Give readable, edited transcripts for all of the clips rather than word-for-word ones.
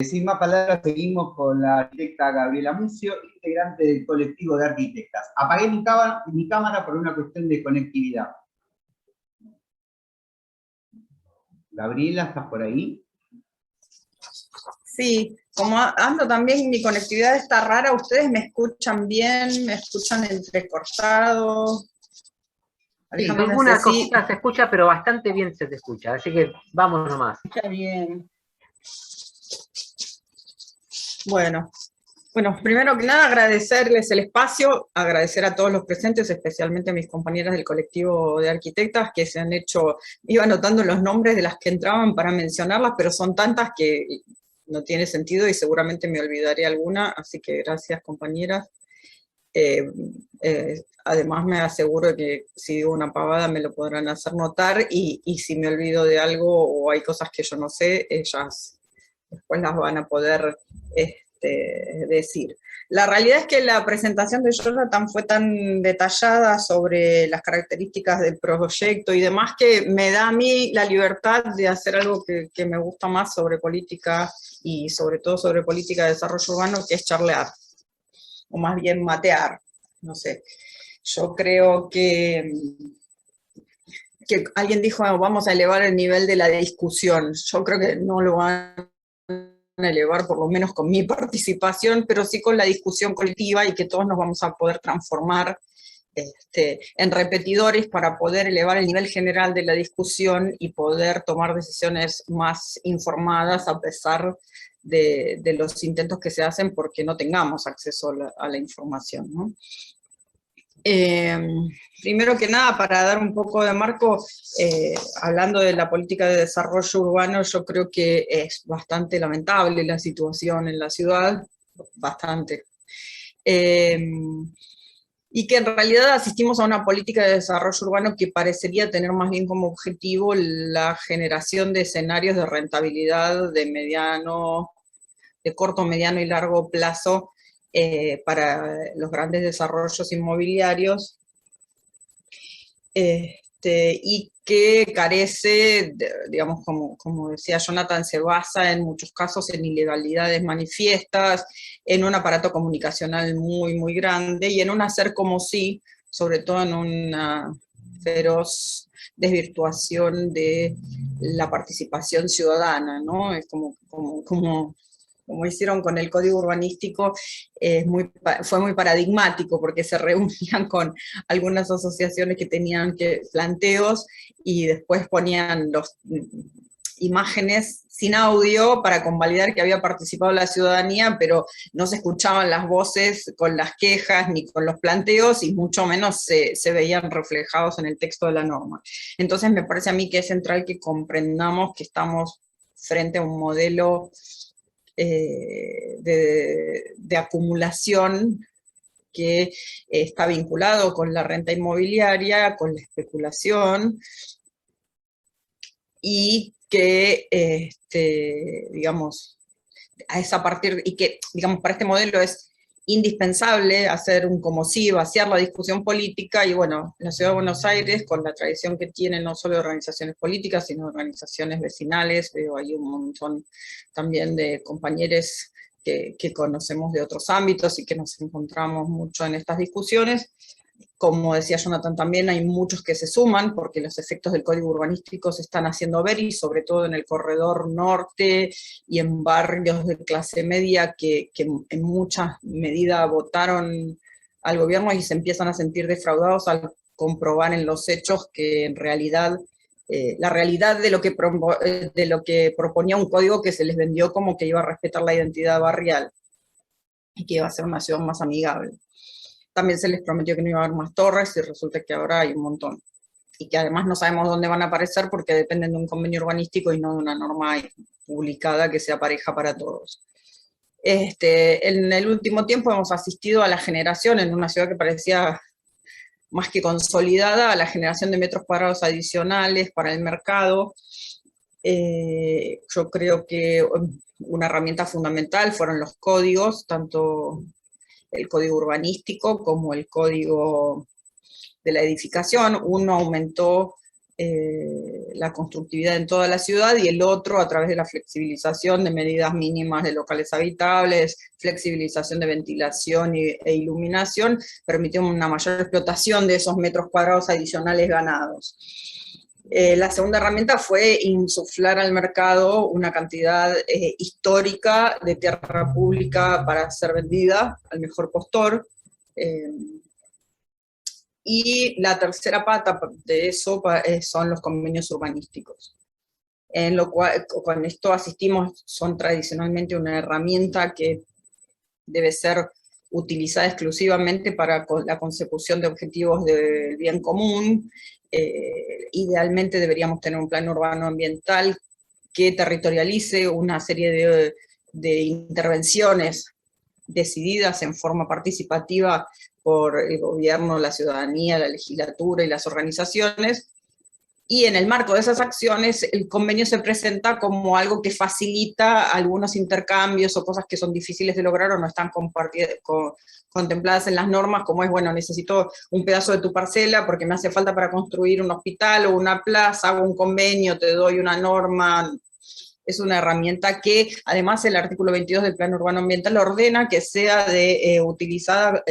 Sin más palabras, seguimos con la arquitecta Gabriela Mucio, integrante del colectivo de arquitectas. Apagué mi cámara por una cuestión de conectividad. Gabriela, ¿estás por ahí? Sí, como ando también, mi conectividad está rara, ¿ustedes me escuchan bien? ¿Me escuchan entrecortado? Sí, Alejandro, no sé alguna si... cosita se escucha, pero bastante bien se te escucha, así que vamos nomás. Está bien. Bueno, primero que nada agradecerles el espacio, agradecer a todos los presentes, especialmente a mis compañeras del colectivo de arquitectas que se han hecho, iba anotando los nombres de las que entraban para mencionarlas, pero son tantas que no tiene sentido y seguramente me olvidaré alguna, así que gracias compañeras. Además me aseguro que si digo una pavada me lo podrán hacer notar y si me olvido de algo o hay cosas que yo no sé, ellas después las van a poder decir. La realidad es que la presentación de Jonathan fue tan detallada sobre las características del proyecto y demás que me da a mí la libertad de hacer algo que me gusta más sobre política y sobre todo sobre política de desarrollo urbano, que es charlar, o más bien matear, no sé. Yo creo que alguien dijo, vamos a elevar el nivel de la discusión. Yo creo que no lo van a elevar, por lo menos con mi participación, pero sí con la discusión colectiva y que todos nos vamos a poder transformar en repetidores para poder elevar el nivel general de la discusión y poder tomar decisiones más informadas a pesar de los intentos que se hacen porque no tengamos acceso a la información, ¿no? Primero que nada, para dar un poco de marco, hablando de la política de desarrollo urbano, yo creo que es bastante lamentable la situación en la ciudad, bastante. Y que en realidad asistimos a una política de desarrollo urbano que parecería tener más bien como objetivo la generación de escenarios de rentabilidad de corto, mediano y largo plazo para los grandes desarrollos inmobiliarios, y que carece, digamos, como decía Jonathan, se basa en muchos casos en ilegalidades manifiestas, en un aparato comunicacional muy, muy grande y en un hacer como si, sobre todo en una feroz desvirtuación de la participación ciudadana, ¿no? Es como hicieron con el código urbanístico, fue muy paradigmático porque se reunían con algunas asociaciones que tenían planteos y después ponían imágenes sin audio para convalidar que había participado la ciudadanía, pero no se escuchaban las voces con las quejas ni con los planteos y mucho menos se veían reflejados en el texto de la norma. Entonces me parece a mí que es central que comprendamos que estamos frente a un modelo de acumulación que está vinculado con la renta inmobiliaria, con la especulación, y que, digamos, y que, digamos, para este modelo es indispensable hacer un como sí, vaciar la discusión política, y bueno, la Ciudad de Buenos Aires, con la tradición que tiene no solo de organizaciones políticas, sino de organizaciones vecinales, hay un montón también de compañeros que conocemos de otros ámbitos y que nos encontramos mucho en estas discusiones. Como decía Jonathan también, hay muchos que se suman porque los efectos del código urbanístico se están haciendo ver, y sobre todo en el corredor norte y en barrios de clase media que en mucha medida votaron al gobierno y se empiezan a sentir defraudados al comprobar en los hechos que en realidad la realidad de lo que proponía un código que se les vendió como que iba a respetar la identidad barrial y que iba a ser una ciudad más amigable. También se les prometió que no iba a haber más torres y resulta que ahora hay un montón. Y que además no sabemos dónde van a aparecer porque dependen de un convenio urbanístico y no de una norma publicada que sea pareja para todos. En el último tiempo hemos asistido a la generación, en una ciudad que parecía más que consolidada, a la generación de metros cuadrados adicionales para el mercado. Yo creo que una herramienta fundamental fueron los códigos, tanto el código urbanístico como el código de la edificación. Uno aumentó la constructividad en toda la ciudad, y el otro a través de la flexibilización de medidas mínimas de locales habitables, flexibilización de ventilación e iluminación, permitió una mayor explotación de esos metros cuadrados adicionales ganados. La segunda herramienta fue insuflar al mercado una cantidad histórica de tierra pública para ser vendida al mejor postor. Y la tercera pata de eso son los convenios urbanísticos. En lo cual, con esto asistimos, son tradicionalmente una herramienta que debe ser utilizada exclusivamente para la consecución de objetivos del bien común. Idealmente deberíamos tener un plan urbano ambiental que territorialice una serie de intervenciones decididas en forma participativa por el gobierno, la ciudadanía, la legislatura y las organizaciones, y en el marco de esas acciones el convenio se presenta como algo que facilita algunos intercambios o cosas que son difíciles de lograr o no están contempladas en las normas, como es, bueno, necesito un pedazo de tu parcela porque me hace falta para construir un hospital o una plaza, hago un convenio, te doy una norma. Es una herramienta que, además, el artículo 22 del Plan Urbano Ambiental ordena que sea utilizada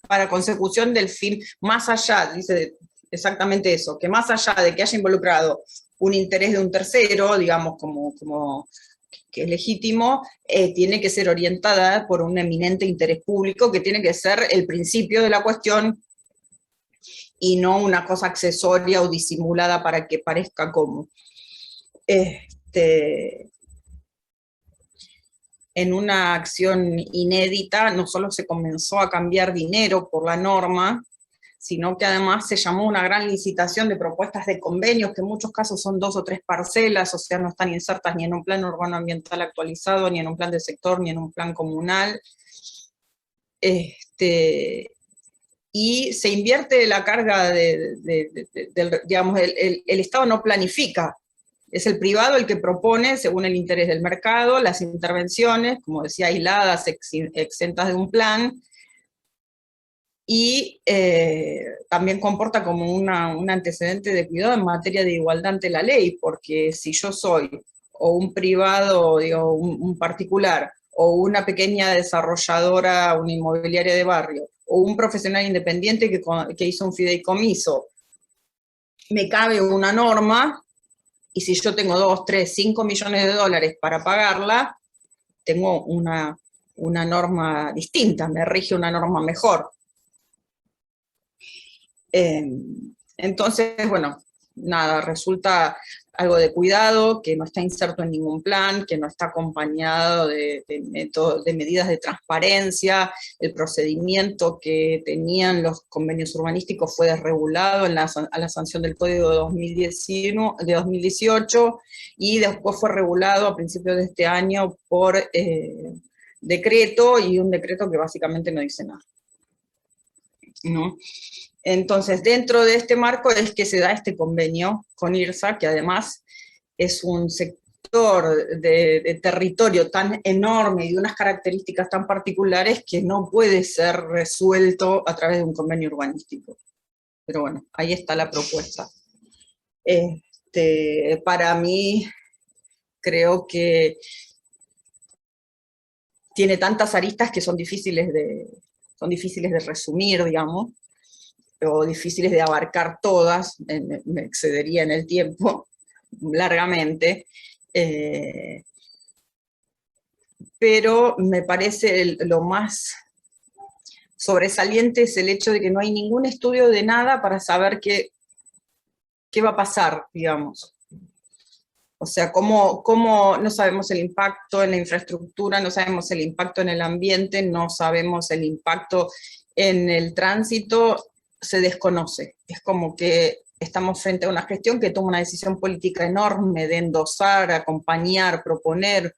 para consecución del fin, más allá, dice exactamente eso, que más allá de que haya involucrado un interés de un tercero, digamos, como que es legítimo, tiene que ser orientada por un eminente interés público, que tiene que ser el principio de la cuestión y no una cosa accesoria o disimulada para que parezca como. En una acción inédita, no solo se comenzó a cambiar dinero por la norma, sino que además se llamó una gran licitación de propuestas de convenios, que en muchos casos son 2 o 3 parcelas, o sea, no están insertas ni en un plan urbano ambiental actualizado, ni en un plan de sector, ni en un plan comunal. Y se invierte la carga digamos, el Estado no planifica. Es el privado el que propone, según el interés del mercado, las intervenciones, como decía, aisladas, exentas de un plan, y también comporta como un antecedente de cuidado en materia de igualdad ante la ley, porque si yo soy o un privado, digo, un particular, o una pequeña desarrolladora, una inmobiliaria de barrio, o un profesional independiente que hizo un fideicomiso, me cabe una norma, y si yo tengo 2, 3, 5 millones de dólares para pagarla, tengo una norma distinta, me rige una norma mejor. Entonces, bueno, nada, resulta algo de cuidado, que no está inserto en ningún plan, que no está acompañado de medidas de transparencia. El procedimiento que tenían los convenios urbanísticos fue desregulado a la sanción del Código de 2018, y después fue regulado a principios de este año por decreto, y un decreto que básicamente no dice nada, ¿no? Entonces, dentro de este marco es que se da este convenio con IRSA, que además es un sector de territorio tan enorme y de unas características tan particulares que no puede ser resuelto a través de un convenio urbanístico. Pero bueno, ahí está la propuesta. Para mí, creo que tiene tantas aristas que son difíciles de resumir, digamos, o difíciles de abarcar todas, me excedería en el tiempo largamente, pero me parece lo más sobresaliente es el hecho de que no hay ningún estudio de nada para saber qué va a pasar, digamos. O sea, cómo no sabemos el impacto en la infraestructura, no sabemos el impacto en el ambiente, no sabemos el impacto en el tránsito, se desconoce. Es como que estamos frente a una gestión que toma una decisión política enorme de endosar, acompañar, proponer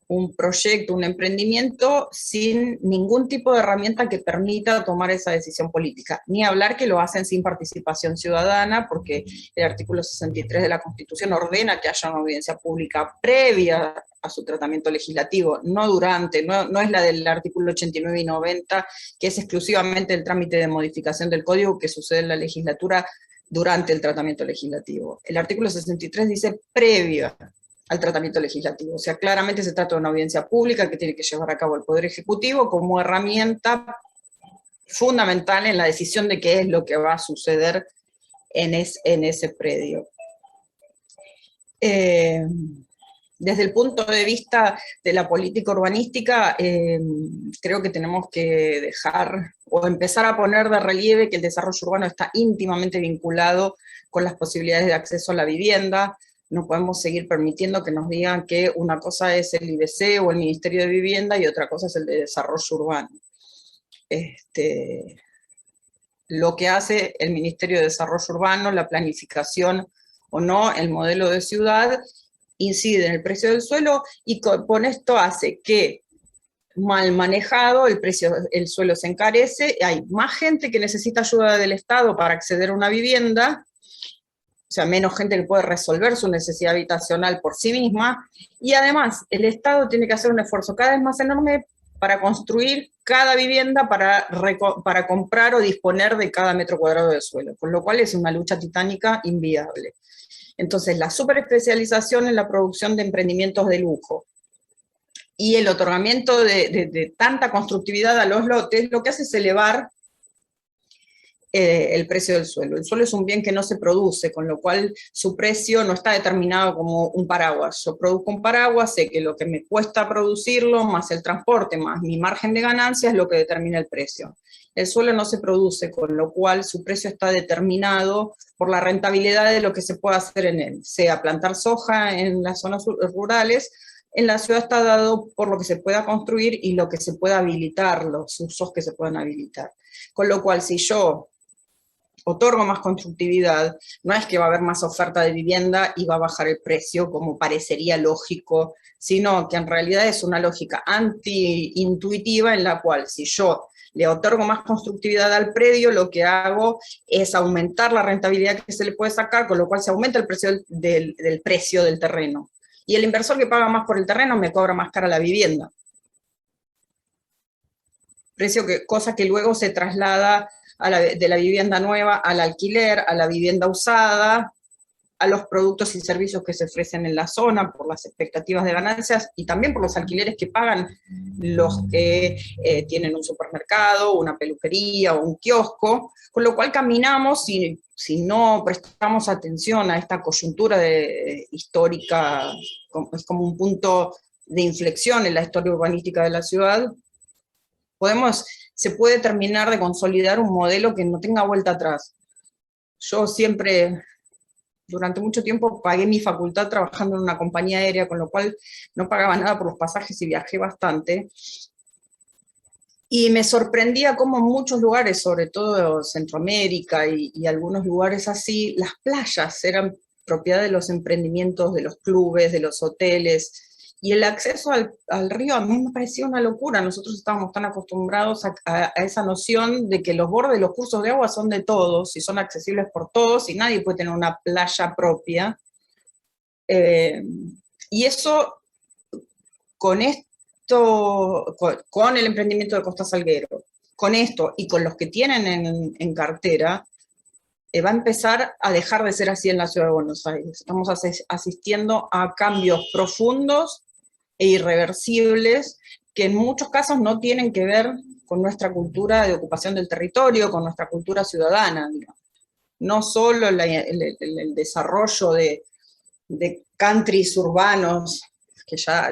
un proyecto, un emprendimiento, sin ningún tipo de herramienta que permita tomar esa decisión política. Ni hablar que lo hacen sin participación ciudadana, porque el artículo 63 de la Constitución ordena que haya una audiencia pública previa a su tratamiento legislativo, no durante, no es la del artículo 89 y 90, que es exclusivamente el trámite de modificación del código que sucede en la legislatura durante el tratamiento legislativo. El artículo 63 dice previo al tratamiento legislativo. O sea, claramente se trata de una audiencia pública que tiene que llevar a cabo el Poder Ejecutivo como herramienta fundamental en la decisión de qué es lo que va a suceder en ese predio. Desde el punto de vista de la política urbanística, creo que tenemos que dejar o empezar a poner de relieve que el desarrollo urbano está íntimamente vinculado con las posibilidades de acceso a la vivienda. No podemos seguir permitiendo que nos digan que una cosa es el IBC o el Ministerio de Vivienda y otra cosa es el de Desarrollo Urbano. Lo que hace el Ministerio de Desarrollo Urbano, la planificación o no, el modelo de ciudad, incide en el precio del suelo y con esto hace que, mal manejado, el suelo se encarece, hay más gente que necesita ayuda del Estado para acceder a una vivienda, o sea, menos gente que puede resolver su necesidad habitacional por sí misma, y además el Estado tiene que hacer un esfuerzo cada vez más enorme para construir cada vivienda, para comprar o disponer de cada metro cuadrado de suelo, con lo cual es una lucha titánica inviable. Entonces, la superespecialización en la producción de emprendimientos de lujo y el otorgamiento de tanta constructividad a los lotes, lo que hace es elevar el precio del suelo. El suelo es un bien que no se produce, con lo cual su precio no está determinado como un paraguas. Yo produzco un paraguas, sé que lo que me cuesta producirlo, más el transporte, más mi margen de ganancia, es lo que determina el precio. El suelo no se produce, con lo cual su precio está determinado por la rentabilidad de lo que se puede hacer en él, sea plantar soja en las zonas rurales. En la ciudad está dado por lo que se pueda construir y lo que se pueda habilitar, los usos que se puedan habilitar. Con lo cual, si yo otorgo más constructividad, no es que va a haber más oferta de vivienda y va a bajar el precio, como parecería lógico, sino que en realidad es una lógica anti-intuitiva en la cual si yo le otorgo más constructividad al predio, lo que hago es aumentar la rentabilidad que se le puede sacar, con lo cual se aumenta el precio del precio del terreno. Y el inversor que paga más por el terreno me cobra más cara la vivienda. Cosa que luego se traslada de la vivienda nueva al alquiler, a la vivienda usada, a los productos y servicios que se ofrecen en la zona, por las expectativas de ganancias, y también por los alquileres que pagan los que tienen un supermercado, una peluquería o un kiosco, con lo cual caminamos, si no prestamos atención a esta coyuntura histórica, es como un punto de inflexión en la historia urbanística de la ciudad, se puede terminar de consolidar un modelo que no tenga vuelta atrás. Yo siempre, durante mucho tiempo, pagué mi facultad trabajando en una compañía aérea, con lo cual no pagaba nada por los pasajes y viajé bastante. Y me sorprendía cómo en muchos lugares, sobre todo Centroamérica y algunos lugares así, las playas eran propiedad de los emprendimientos, de los clubes, de los hoteles, y el acceso al río a mí me parecía una locura. Nosotros estábamos tan acostumbrados a esa noción de que los bordes de los cursos de agua son de todos, y son accesibles por todos, y nadie puede tener una playa propia. Y eso, con el emprendimiento de Costa Salguero, con esto y con los que tienen en cartera, va a empezar a dejar de ser así en la Ciudad de Buenos Aires. Estamos asistiendo a cambios profundos e irreversibles que en muchos casos no tienen que ver con nuestra cultura de ocupación del territorio, con nuestra cultura ciudadana, digamos. No solo el desarrollo de countries urbanos, que ya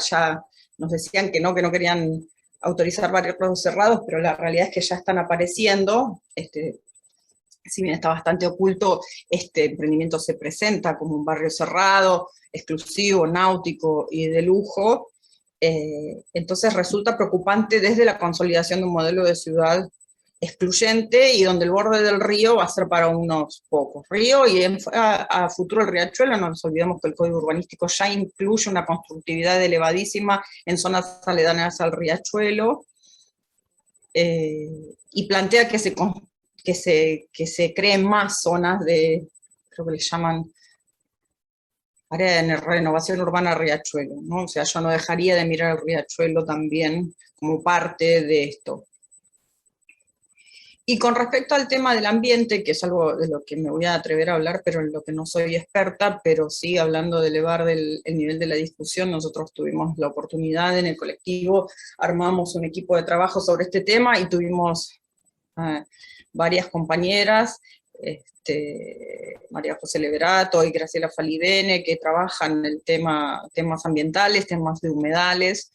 nos decían que no querían autorizar barrios cerrados, pero la realidad es que ya están apareciendo. Si bien está bastante oculto, este emprendimiento se presenta como un barrio cerrado, exclusivo, náutico y de lujo. Entonces resulta preocupante desde la consolidación de un modelo de ciudad excluyente y donde el borde del río va a ser para unos pocos. Río y a futuro el riachuelo, no nos olvidemos que el código urbanístico ya incluye una constructividad elevadísima en zonas aledañas al riachuelo, y plantea que se creen más zonas creo que le llaman área de renovación urbana riachuelo, ¿no? O sea, yo no dejaría de mirar el riachuelo también como parte de esto. Y con respecto al tema del ambiente, que es algo de lo que me voy a atrever a hablar, pero en lo que no soy experta, pero sí hablando de elevar el nivel de la discusión, nosotros tuvimos la oportunidad en el colectivo, armamos un equipo de trabajo sobre este tema y tuvimos varias compañeras, María José Leverato y Graciela Falidene, que trabajan en el temas ambientales, temas de humedales.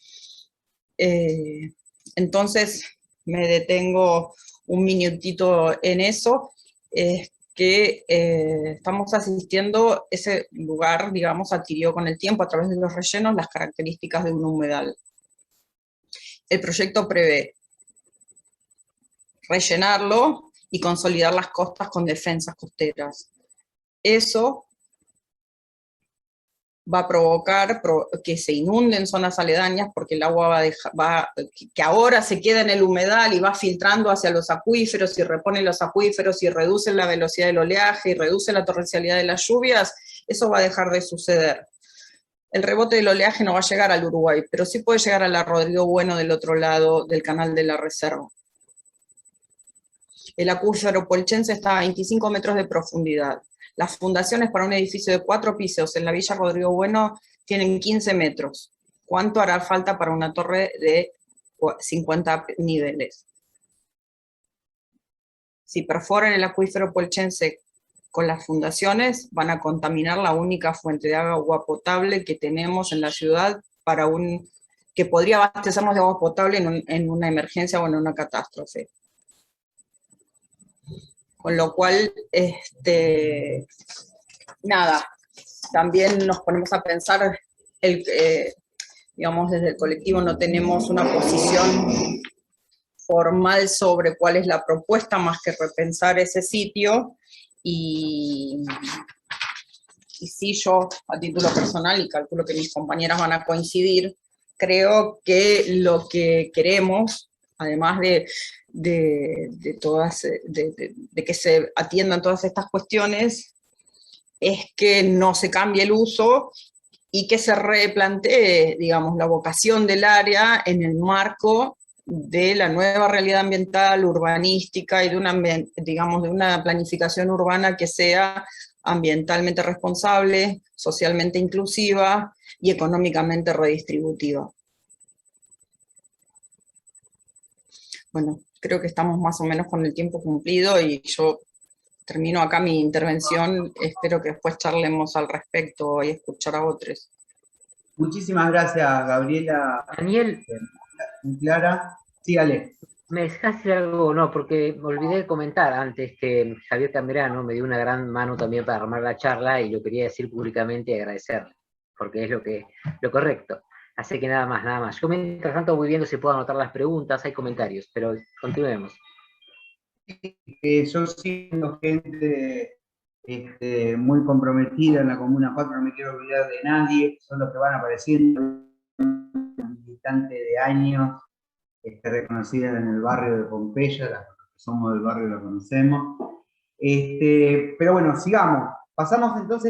Entonces me detengo un minutito en eso, es que estamos asistiendo, ese lugar, digamos, adquirió con el tiempo a través de los rellenos las características de un humedal. El proyecto prevé rellenarlo y consolidar las costas con defensas costeras. Eso va a provocar que se inunden zonas aledañas porque el agua que ahora se queda en el humedal y va filtrando hacia los acuíferos y repone los acuíferos y reduce la velocidad del oleaje y reduce la torrencialidad de las lluvias, eso va a dejar de suceder. El rebote del oleaje no va a llegar al Uruguay, pero sí puede llegar a la Rodrigo Bueno del otro lado del canal de la reserva. El acuífero polchense está a 25 metros de profundidad. Las fundaciones para un edificio de 4 pisos en la Villa Rodrigo Bueno tienen 15 metros. ¿Cuánto hará falta para una torre de 50 niveles? Si perforan el acuífero polchense con las fundaciones, van a contaminar la única fuente de agua potable que tenemos en la ciudad que podría abastecernos de agua potable en una emergencia o en una catástrofe. Con lo cual, nada, también nos ponemos a pensar, digamos, desde el colectivo no tenemos una posición formal sobre cuál es la propuesta, más que repensar ese sitio, y sí, yo, a título personal, y calculo que mis compañeras van a coincidir, creo que lo que queremos, además de que se atiendan todas estas cuestiones, es que no se cambie el uso y que se replantee, digamos, la vocación del área en el marco de la nueva realidad ambiental, urbanística y de una planificación urbana que sea ambientalmente responsable, socialmente inclusiva y económicamente redistributiva. Bueno, creo que estamos más o menos con el tiempo cumplido y yo termino acá mi intervención. Espero que después charlemos al respecto y escuchar a otros. Muchísimas gracias, Gabriela. Daniel, Clara, sígale. ¿me dejas decir algo? No, porque me olvidé de comentar antes que Javier Camerano me dio una gran mano también para armar la charla y lo quería decir públicamente y agradecerle, porque es lo correcto. Así que nada más, nada más. Yo mientras tanto voy viendo si puedo anotar las preguntas, hay comentarios, pero continuemos. Yo siendo gente muy comprometida en la Comuna 4, no me quiero olvidar de nadie, son los que van apareciendo, militantes de años, reconocida en el barrio de Pompeya, los que somos del barrio lo conocemos. Pero bueno, sigamos. Pasamos entonces